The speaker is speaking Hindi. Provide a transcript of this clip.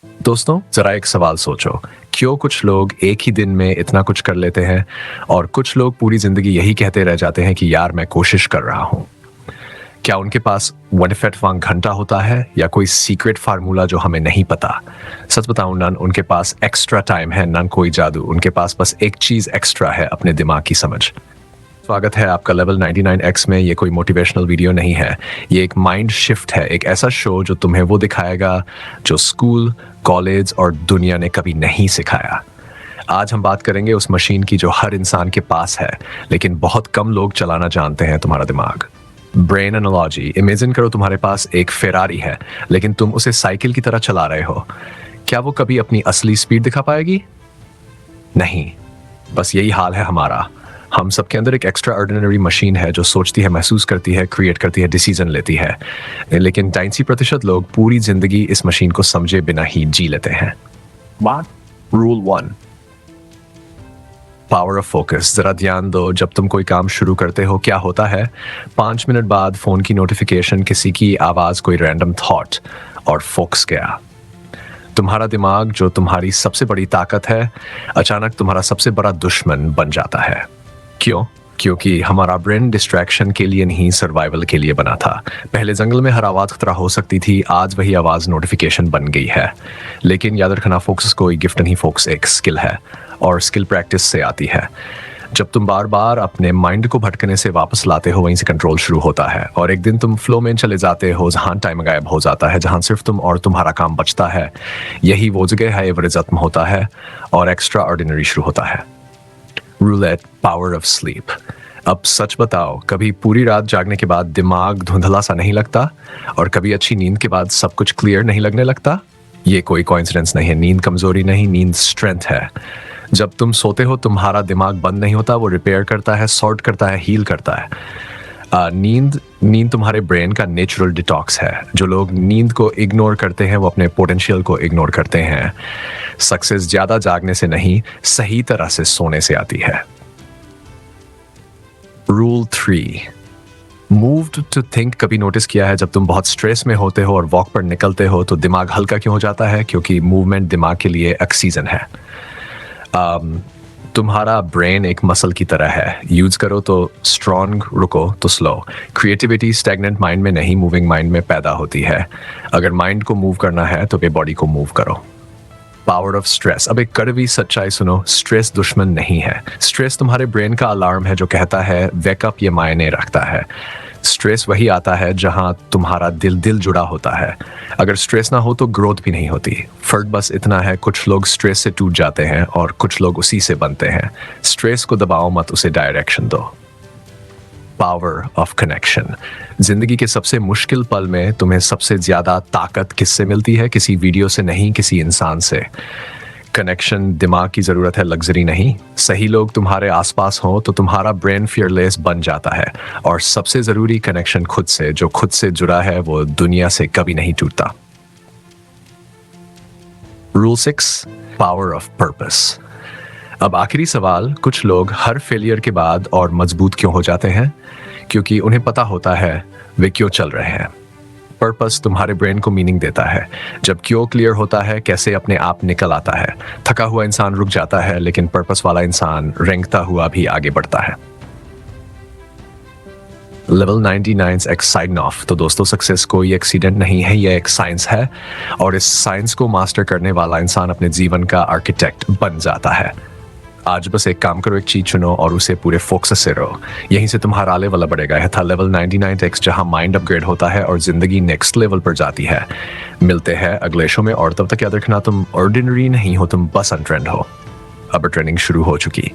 दोस्तों, जरा एक सवाल सोचो। क्यों कुछ लोग एक ही दिन में इतना कुछ कर लेते हैं और कुछ लोग पूरी जिंदगी यही कहते रह जाते हैं कि यार मैं कोशिश कर रहा हूं? क्या उनके पास 1 घंटा होता है या कोई सीक्रेट फार्मूला जो हमें नहीं पता? सच बताऊं, नन उनके पास एक्स्ट्रा टाइम है, नन कोई जादू। उनके पास बस एक चीज एक्स्ट्रा है, अपने दिमाग की समझ। स्वागत है आपका लेवल 99x में। ये कोई मोटिवेशनल वीडियो नहीं है, ये एक माइंड शिफ्ट है, एक ऐसा शो जो तुम्हें वो दिखाएगा जो स्कूल, कॉलेज और दुनिया ने कभी नहीं सिखाया। आज हम बात करेंगे उस मशीन की जो हर इंसान के पास है लेकिन बहुत कम लोग चलाना जानते हैं, तुम्हारा दिमाग। Brain analogy. इमेजिन करो तुम्हारे पास एक फेरारी है लेकिन तुम उसे साइकिल की तरह चला रहे हो। क्या वो कभी अपनी असली स्पीड दिखा पाएगी? नहीं। बस यही हाल है हमारा। हम सबके अंदर एक एक्स्ट्रा ऑर्डिनरी मशीन है जो सोचती है, महसूस करती है, क्रिएट करती है, डिसीजन लेती है। लेकिन 90% लोग पूरी जिंदगी इस मशीन को समझे बिना ही जी लेते हैं। Rule 1, power of focus. जरा ध्यान दो, जब तुम कोई काम शुरू करते हो क्या होता है? 5 मिनट बाद फोन की नोटिफिकेशन, किसी की आवाज, कोई रैंडम थॉट और फोकस गया। तुम्हारा दिमाग जो तुम्हारी सबसे बड़ी ताकत है, अचानक तुम्हारा सबसे बड़ा दुश्मन बन जाता है। क्यों? क्योंकि हमारा ब्रेन डिस्ट्रैक्शन के लिए नहीं, सर्वाइवल के लिए बना था। पहले जंगल में हर आवाज खतरा हो सकती थी, आज वही आवाज नोटिफिकेशन बन गई है। लेकिन याद रखना, फोकस कोई गिफ्ट नहीं, फोकस एक स्किल है और स्किल प्रैक्टिस से आती है। जब तुम बार बार अपने माइंड को भटकने से वापस लाते हो, वहीं से कंट्रोल शुरू होता है और एक दिन तुम फ्लो में चले जाते हो, जहां टाइम गायब हो जाता है, जहां सिर्फ तुम और तुम्हारा काम बचता है। यही वो जगह है, एवरिज्म होता है और एक्स्ट्रा ऑर्डिनरी शुरू होता है। Roulette, power of sleep. अब सच बताओ, कभी पूरी रात जागने के बाद दिमाग धुंधला सा नहीं लगता? और कभी अच्छी नींद के बाद सब कुछ क्लियर नहीं लगने लगता? ये कोई कोइंसिडेंस नहीं है, नींद कमजोरी नहीं, नींद स्ट्रेंथ है। जब तुम सोते हो तुम्हारा दिमाग बंद नहीं होता, वो रिपेयर करता है, सॉर्ट करता है, हील करता है। नींद तुम्हारे ब्रेन का नेचुरल डिटॉक्स है। जो लोग नींद को इग्नोर करते हैं वो अपने पोटेंशियल को इग्नोर करते हैं। सक्सेस ज्यादा जागने से नहीं, सही तरह से सोने से आती है। Rule 3, moved to think. कभी नोटिस किया है, जब तुम बहुत स्ट्रेस में होते हो और वॉक पर निकलते हो तो दिमाग हल्का क्यों हो जाता है? क्योंकि मूवमेंट दिमाग के लिए ऑक्सीजन है। तुम्हारा ब्रेन एक मसल की तरह है, यूज करो तो स्ट्रॉन्ग, रुको तो स्लो। क्रिएटिविटी स्टैग्नेंट माइंड में नहीं, मूविंग माइंड में पैदा होती है। अगर माइंड को मूव करना है तो बॉडी को मूव करो। Power of stress. अब एक कड़वी सच्चाई सुनो, स्ट्रेस दुश्मन नहीं है। स्ट्रेस तुम्हारे ब्रेन का अलार्म है जो कहता है वेकअप, ये मायने रखता है। स्ट्रेस वही आता है जहां तुम्हारा दिल जुड़ा होता है। अगर स्ट्रेस ना हो तो ग्रोथ भी नहीं होती। फर्क बस इतना है, कुछ लोग स्ट्रेस से टूट जाते हैं और कुछ लोग उसी से बनते हैं। स्ट्रेस को दबाओ मत, उसे डायरेक्शन दो। Power of connection. जिंदगी के सबसे मुश्किल पल में तुम्हें सबसे ज्यादा ताकत किससे मिलती है? किसी वीडियो से नहीं, किसी इंसान से। कनेक्शन दिमाग की जरूरत है, लग्जरी नहीं। सही लोग तुम्हारे आसपास हो तो तुम्हारा ब्रेन फियरलेस बन जाता है। और सबसे जरूरी, कनेक्शन खुद से। जो खुद से जुड़ा है वो दुनिया से कभी नहीं टूटता। Rule 6, power of purpose. अब आखिरी सवाल, कुछ लोग हर फेलियर के बाद और मजबूत क्यों हो जाते हैं? क्योंकि उन्हें पता होता है वे क्यों चल रहे हैं। पर्पस तुम्हारे ब्रेन को मीनिंग देता है। जब क्यों क्लियर होता है, कैसे अपने आप निकल आता है। थका हुआ इंसान रुक जाता है लेकिन पर्पस वाला इंसान रेंगता हुआ भी आगे बढ़ता है। Level 99x sign off. तो दोस्तों, सक्सेस कोई एक्सीडेंट नहीं है, यह एक साइंस है और इस साइंस को मास्टर करने वाला इंसान अपने जीवन का आर्किटेक्ट बन जाता है। आज बस एक काम करो, एक चीज चुनो और उसे पूरे फोकस से रहो। यहीं से तुम्हारा लेवल बढ़ेगा। यह था लेवल 99x, जहां माइंड अपग्रेड होता है और जिंदगी नेक्स्ट लेवल पर जाती है। मिलते हैं अगले शो में और तब तक याद रखना, तुम ऑर्डिनरी नहीं हो, तुम बस अन ट्रेंड हो। अब ट्रेनिंग शुरू हो चुकी।